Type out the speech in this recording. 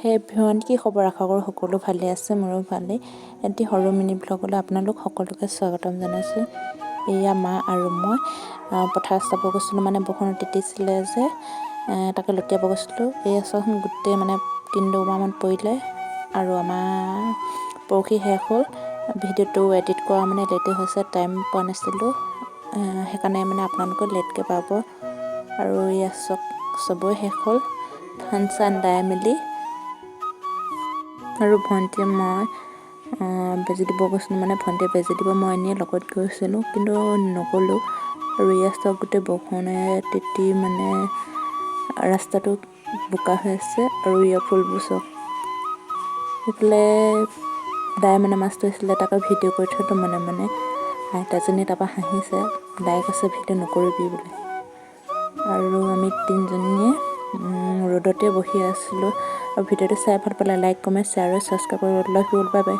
হে এভৰিৱান, কি খবৰ? আশা কৰোঁ সকলো ভালে আছে, মোৰো ভালেই। এটি সৰু মিনি ব্লগলৈ আপোনালোক সকলোকে স্বাগতম জনাইছোঁ। এয়া মা আৰু মই পথাৰ চাব গৈছিলোঁ, মানে বৰষুণ তিতিছিলে যে তাকে লুটিয়াব গৈছিলোঁ। এয়া চাওকচোন, গোটেই মানে 3 পৰিলে আৰু আমাৰ পৰহি শেষ হ'ল। ভিডিঅ'টো এডিট কৰা মানে লেটেই হৈছে, টাইম পোৱা নাছিলোঁ, সেইকাৰণে মানে আপোনালোকে লেটকৈ পাব। আৰু এয়া চাওক, চবৰে শেষ হ'ল ধান চান দাই মেলি। আৰু ভণ্টিয়ে মই বেজি দিব গৈছিলোঁ, মানে ভণ্টিয়ে বেজি দিব, মই এনেই লগত গৈছিলোঁ, কিন্তু নগ'লোঁ। আৰু ইয়াত চাওক, গোটেই বৰষুণে তিতি মানে ৰাস্তাটো বোকা হৈ আছে। আৰু ইয়াৰ ফুলবোৰ চাওক, সেইফালে দাই মানে মাছ ধৰিছিলে, তাকে ভিডিঅ' কৰি থৈছোঁ মানে আইতাজনী তাৰপৰা হাঁহিছে, দাই কৈছে ভিডিঅ' নকৰিবি বুলি। আৰু আমি 3জনীয়ে ৰ'দতে বহি আছিলোঁ। আৰু ভিডিঅ'টো চাই ভাল পালে লাইক, কমেণ্ট, শ্বেয়াৰ আৰু ছাবস্ক্ৰাইব কৰিব। Love you all, bye bye.